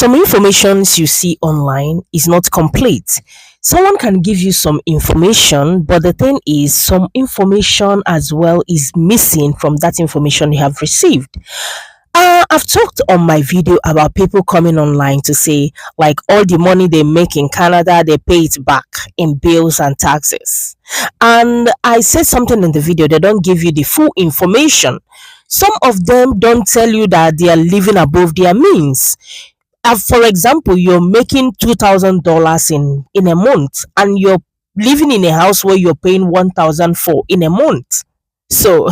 Some informations you see online is not complete. Someone can give you some information, but the thing is, some information as well is missing from that information you have received. I've talked on my video about people coming online to say, like, all the money they make in Canada, they pay it back in bills and taxes. And I said something in the video, they don't give you the full information. Some of them don't tell you that they are living above their means. For example, you're making $2,000 in a month, and you're living in a house where you're paying 1,000 for in a month. So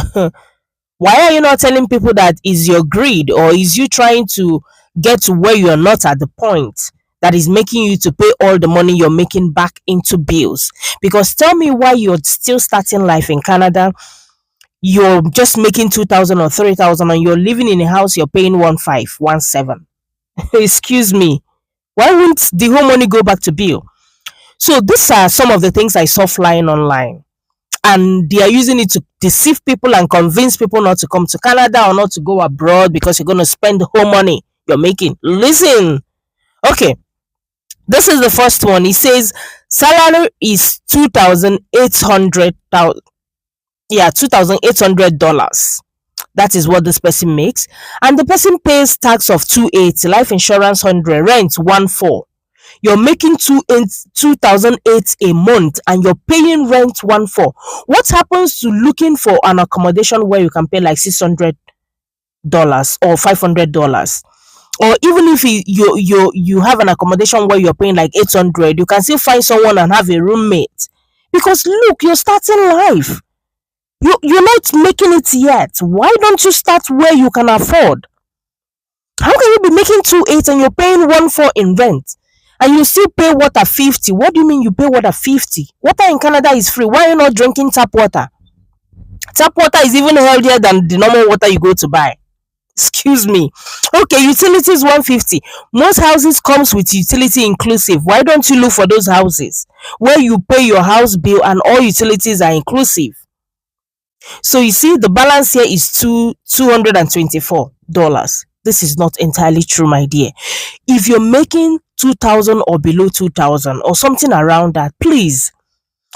why are you not telling people that is your greed, or is you trying to get to where you're not at the point that is making you to pay all the money you're making back into bills? Because tell me why you're still starting life in Canada, you're just making 2,000 or 3,000, and you're living in a house you're paying 1,517. Excuse me, why won't the whole money go back to bill? So these are some of the things I saw flying online, and they are using it to deceive people and convince people not to come to Canada or not to go abroad because you're going to spend the whole money you're making. Listen, okay, this is the first one. It says salary is $2,800. That is what this person makes, and the person pays tax of 280, life insurance 100, rent 14. You're making 2,008 a month, and you're paying rent 14. What happens to looking for an accommodation where you can pay like $600 or $500? Or even if you have an accommodation where you're paying like 800, you can still find someone and have a roommate. Because look, you're starting life. You're not making it yet. Why don't you start where you can afford? How can you be making 2.8 and you're paying 1.4 in rent, and you still pay water 50? What do you mean you pay water 50? Water in Canada is free. Why are you not drinking tap water? Tap water is even healthier than the normal water you go to buy. Excuse me. Okay, utilities 150. Most houses comes with utility inclusive. Why don't you look for those houses where you pay your house bill and all utilities are inclusive? So you see, the balance here is $224. This is not entirely true, my dear. If you're making 2,000 or below 2,000 or something around that, please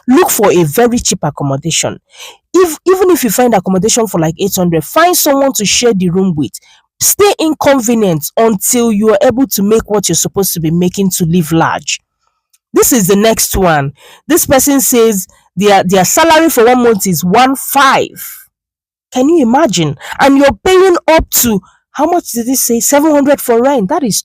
look for a very cheap accommodation. Even if you find accommodation for like 800, find someone to share the room with. Stay inconvenient until you are able to make what you're supposed to be making to live large. This is the next one. This person says their salary for 1 month is 1,500. Can you imagine? And you're paying up to, how much did they say, 700 for rent? That is